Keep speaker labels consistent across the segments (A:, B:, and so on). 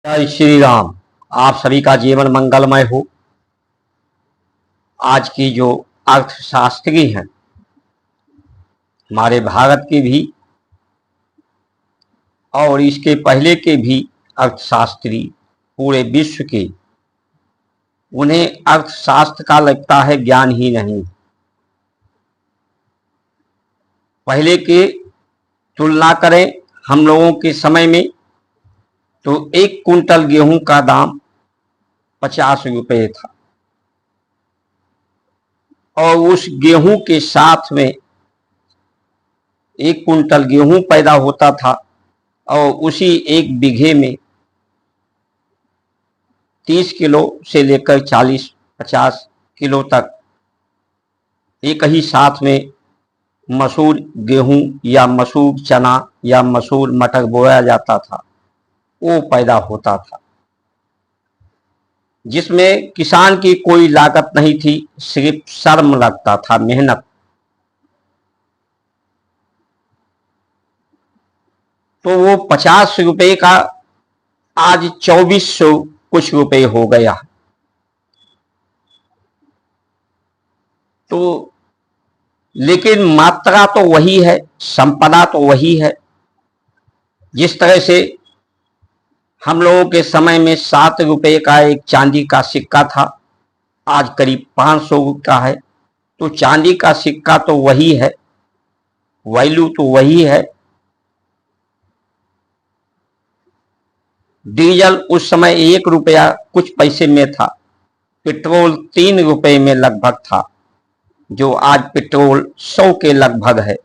A: जय श्री राम। आप सभी का जीवन मंगलमय हो। आज की जो अर्थशास्त्री हैं हमारे भारत के भी और इसके पहले के भी अर्थशास्त्री पूरे विश्व के, उन्हें अर्थशास्त्र का लगता है ज्ञान ही नहीं। पहले के तुलना करें हम लोगों के समय में तो 1 कुंटल गेहूं का दाम 50 रुपये था और उस गेहूं के साथ में 1 कुंटल गेहूं पैदा होता था और उसी 1 बीघे में 30 किलो से लेकर 40-50 किलो तक एक ही साथ में मसूर गेहूं या मसूर चना या मसूर मटर बोया जाता था, वो पैदा होता था, जिसमें किसान की कोई लागत नहीं थी, सिर्फ श्रम लगता था, मेहनत। तो वो 50 रुपए का आज 2400 कुछ रुपए हो गया। तो लेकिन मात्रा तो वही है, संपदा तो वही है। जिस तरह से हम लोगों के समय में 7 रुपए का एक चांदी का सिक्का था, आज करीब 500 का है। तो चांदी का सिक्का तो वही है, वैल्यू तो वही है। डीजल उस समय 1 रुपया कुछ पैसे में था, पेट्रोल 3 रुपए में लगभग था, जो आज पेट्रोल 100 के लगभग है।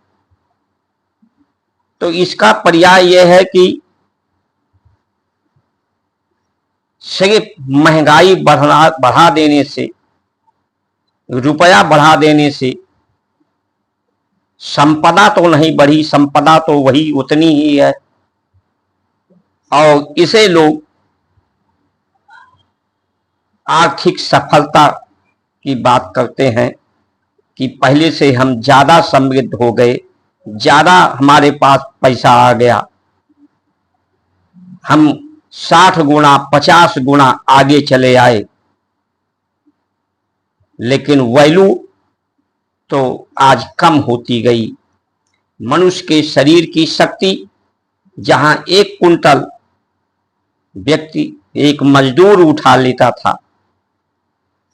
A: तो इसका पर्याय यह है कि सिर्फ महंगाई बढ़ा देने से, रुपया बढ़ा देने से संपदा तो नहीं बढ़ी, संपदा तो वही उतनी ही है। और इसे लोग आर्थिक सफलता की बात करते हैं कि पहले से हम ज्यादा समृद्ध हो गए, ज्यादा हमारे पास पैसा आ गया, हम 60 गुना 50 गुना आगे चले आए। लेकिन वैल्यू तो आज कम होती गई। मनुष्य के शरीर की शक्ति जहां 1 कुंटल व्यक्ति एक मजदूर उठा लेता था,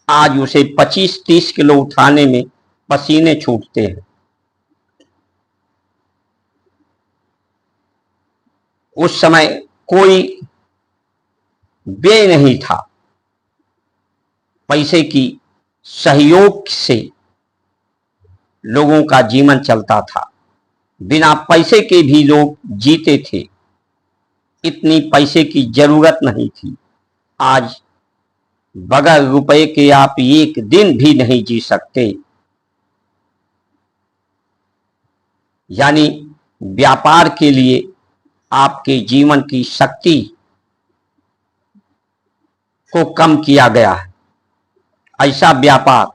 A: आज उसे 25-30 किलो उठाने में पसीने छूटते हैं। उस समय कोई व्यय नहीं था, पैसे की सहयोग से लोगों का जीवन चलता था। बिना पैसे के भी लोग जीते थे, इतनी पैसे की जरूरत नहीं थी। आज बगैर रुपए के आप 1 दिन भी नहीं जी सकते। यानी व्यापार के लिए आपके जीवन की शक्ति को कम किया गया है। ऐसा व्यापार,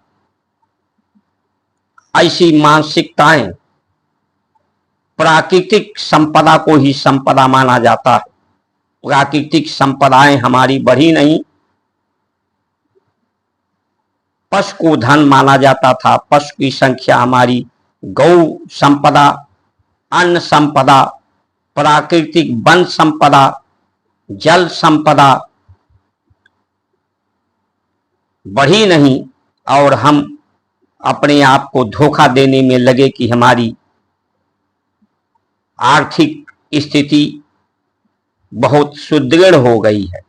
A: ऐसी मानसिकताएं, प्राकृतिक संपदा को ही संपदा माना जाता है। प्राकृतिक संपदाएं हमारी बढ़ी नहीं, पशु को धन माना जाता था। पशु की संख्या हमारी गौ संपदा, अन्न संपदा, प्राकृतिक वन संपदा, जल संपदा बढ़ी नहीं, और हम अपने आप को धोखा देने में लगे कि हमारी आर्थिक स्थिति बहुत सुदृढ़ हो गई है।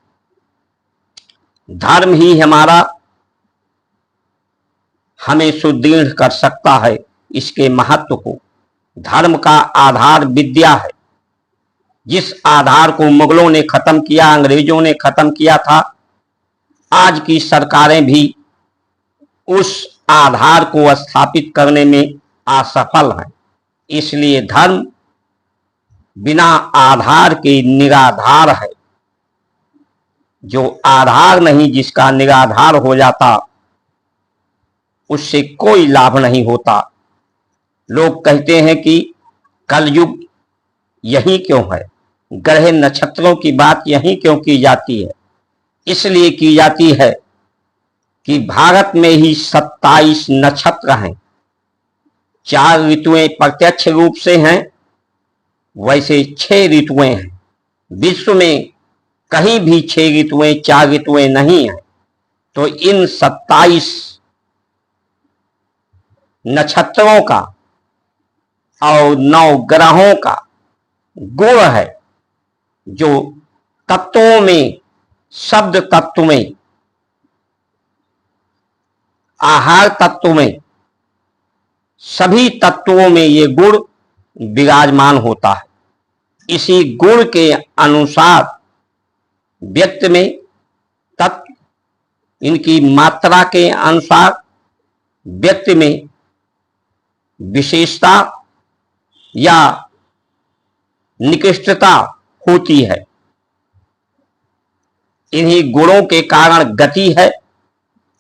A: धर्म ही हमारा हमें सुदृढ़ कर सकता है। इसके महत्व को, धर्म का आधार विद्या है। जिस आधार को मुगलों ने खत्म किया, अंग्रेजों ने खत्म किया था, आज की सरकारें भी उस आधार को स्थापित करने में असफल हैं। इसलिए धर्म बिना आधार के निराधार है। जो आधार नहीं, जिसका निराधार हो जाता, उससे कोई लाभ नहीं होता। लोग कहते हैं कि कलयुग यही क्यों है, ग्रह नक्षत्रों की बात यहीं क्यों की जाती है? इसलिए की जाती है कि भारत में ही 27 नक्षत्र हैं। 4 ऋतुएं प्रत्यक्ष रूप से हैं, वैसे 6 ऋतुएं हैं। विश्व में कहीं भी 6 ऋतुएं 4 ऋतुएं नहीं हैं। तो इन 27 नक्षत्रों का और 9 ग्रहों का गुण है, जो तत्वों में, शब्द तत्व में, आहार तत्व में, सभी तत्वों में ये गुण विराजमान होता है। इसी गुण के अनुसार व्यक्ति में तत्व, इनकी मात्रा के अनुसार व्यक्ति में विशेषता या निकृष्टता होती है। इन्हीं गुणों के कारण गति है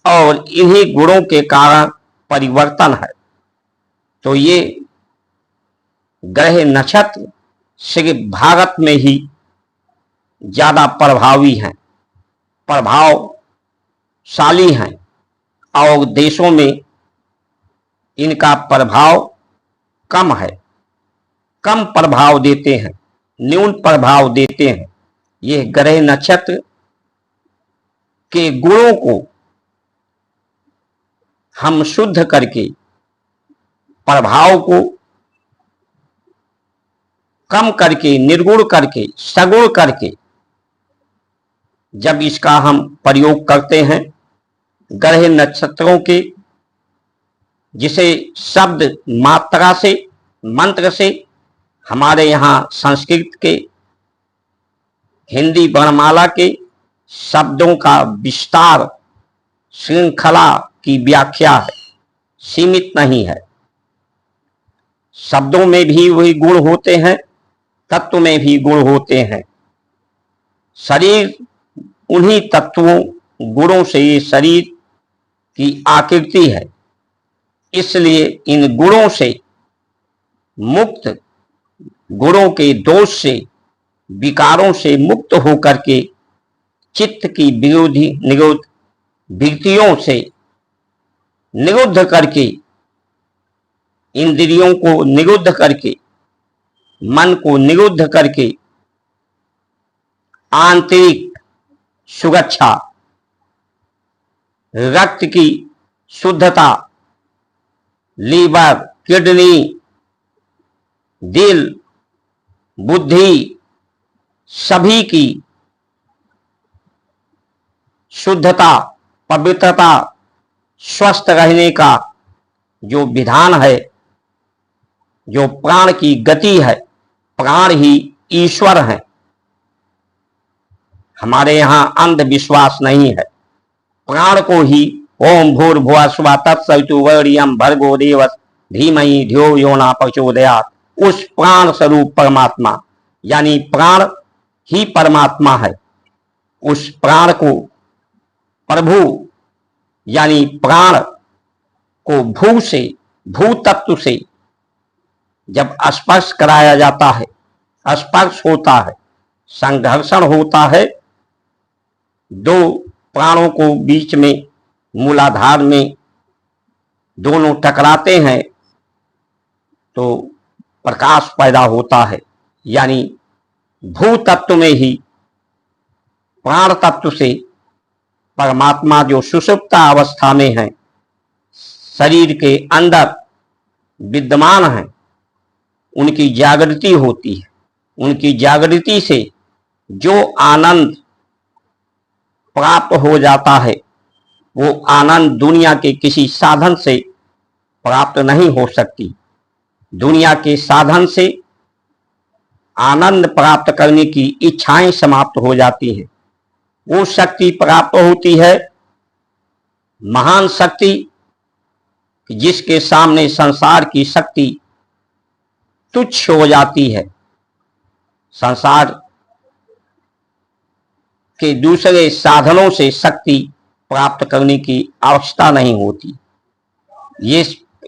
A: और इन्हीं गुणों के कारण परिवर्तन है। तो ये ग्रह नक्षत्र सिर्फ भारत में ही ज्यादा प्रभावी हैं, प्रभावशाली हैं, और देशों में इनका प्रभाव कम है, कम प्रभाव देते हैं, न्यून प्रभाव देते हैं। ये ग्रह नक्षत्र के गुणों को हम शुद्ध करके, प्रभाव को कम करके, निर्गुण करके, सगुण करके जब इसका हम प्रयोग करते हैं ग्रह नक्षत्रों के, जिसे शब्द मात्रा से, मंत्र से, हमारे यहाँ संस्कृत के, हिंदी वर्णमाला के शब्दों का विस्तार, श्रृंखला की व्याख्या है, सीमित नहीं है। शब्दों में भी वही गुण होते हैं, तत्व में भी गुण होते हैं। शरीर उन्हीं तत्वों, गुणों से ये शरीर की आकृति है। इसलिए इन गुणों से मुक्त, गुणों के दोष से, विकारों से मुक्त होकर के चित्त की विरोधी निरोध वृत्तियों से निरुद्ध करके, इंद्रियों को निरुद्ध करके, मन को निरुद्ध करके आंतरिक सुरक्षा, रक्त की शुद्धता, लीवर, किडनी, दिल, बुद्धि, सभी की शुद्धता, पवित्रता, स्वस्थ रहने का जो विधान है, जो प्राण की गति है, प्राण ही ईश्वर है। हमारे यहाँ अंधविश्वास नहीं है। प्राण को ही ओम भूर्भुवः स्वः तत्सवितुर्वरेण्यं भर्गो देवस्य धीमहि धियो यो न प्रचोदयात्, उस प्राण स्वरूप परमात्मा, यानी प्राण ही परमात्मा है। उस प्राण को, प्रभु यानी प्राण को भू से, भू तत्व से जब स्पर्श कराया जाता है, स्पर्श होता है, संघर्षण होता है, दो प्राणों को बीच में, मूलाधार में दोनों टकराते हैं तो प्रकाश पैदा होता है। यानी भू तत्व में ही प्राण तत्व से परमात्मा जो सुषुप्त अवस्था में है, शरीर के अंदर विद्यमान है, उनकी जागृति होती है। उनकी जागृति से जो आनंद प्राप्त हो जाता है, वो आनंद दुनिया के किसी साधन से प्राप्त नहीं हो सकती। दुनिया के साधन से आनंद प्राप्त करने की इच्छाएं समाप्त हो जाती हैं। वो शक्ति प्राप्त होती है, महान शक्ति, जिसके सामने संसार की शक्ति तुच्छ हो जाती है। संसार के दूसरे साधनों से शक्ति प्राप्त करने की आवश्यकता नहीं होती।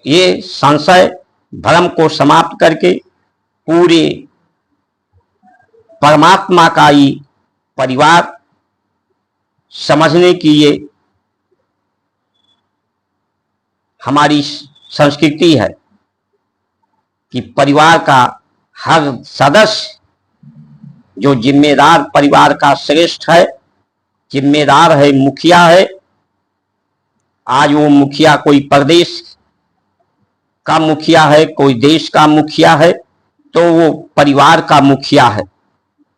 A: ये संशय भ्रम को समाप्त करके पूरे परमात्मा का ही परिवार समझने की ये हमारी संस्कृति है कि परिवार का हर सदस्य जो जिम्मेदार, परिवार का श्रेष्ठ है, जिम्मेदार है, मुखिया है। आज वो मुखिया कोई प्रदेश का मुखिया है, कोई देश का मुखिया है, तो वो परिवार का मुखिया है।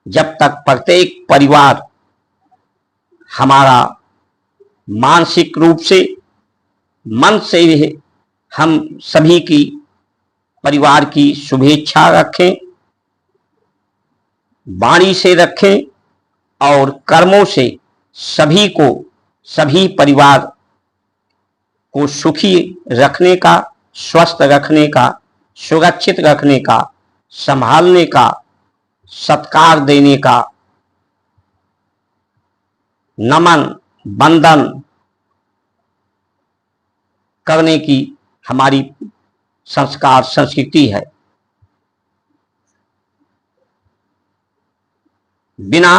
A: जब तक प्रत्येक परिवार हमारा मानसिक रूप से, मन से हम सभी की परिवार की शुभेच्छा रखें, वाणी से रखें और कर्मों से सभी को, सभी परिवार को सुखी रखने का, स्वस्थ रखने का, सुरक्षित रखने का, संभालने का, सत्कार देने का, नमन वंदन करने की हमारी संस्कार संस्कृति है। बिना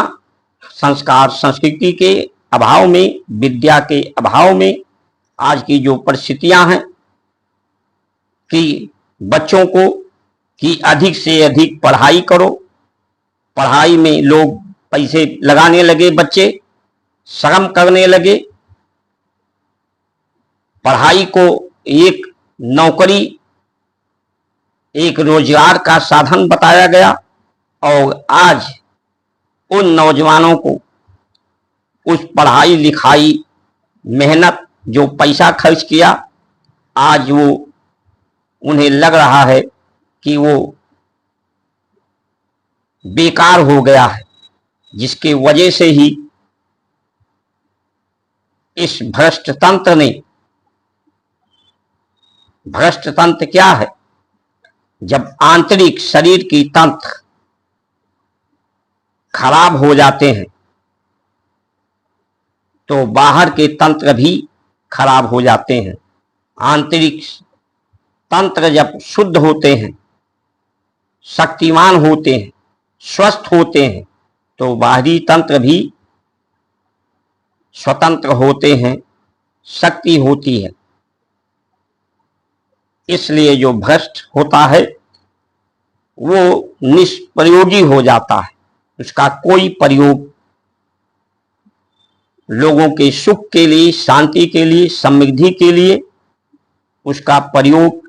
A: संस्कार संस्कृति के अभाव में, विद्या के अभाव में आज की जो परिस्थितियां हैं कि बच्चों को कि अधिक से अधिक पढ़ाई करो, पढ़ाई में लोग पैसे लगाने लगे, बच्चे श्रम करने लगे, पढ़ाई को एक नौकरी, एक रोजगार का साधन बताया गया और आज उन नौजवानों को उस पढ़ाई लिखाई, मेहनत, जो पैसा खर्च किया, आज वो उन्हें लग रहा है कि वो बेकार हो गया है, जिसके वजह से ही इस भ्रष्ट तंत्र ने, भ्रष्ट तंत्र क्या है? जब आंतरिक शरीर की तंत्र खराब हो जाते हैं तो बाहर के तंत्र भी खराब हो जाते हैं। आंतरिक तंत्र जब शुद्ध होते हैं, शक्तिमान होते हैं, स्वस्थ होते हैं, तो बाहरी तंत्र भी स्वतंत्र होते हैं, शक्ति होती है। इसलिए जो भ्रष्ट होता है वो निष्प्रयोगी हो जाता है, उसका कोई प्रयोग लोगों के सुख के लिए, शांति के लिए, समृद्धि के लिए उसका प्रयोग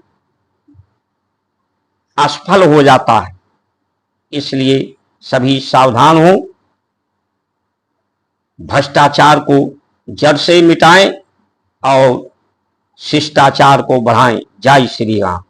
A: असफल हो जाता है। इसलिए सभी सावधान हो, भ्रष्टाचार को जड़ से मिटाएं और शिष्टाचार को बढ़ाएं। जय श्री राम।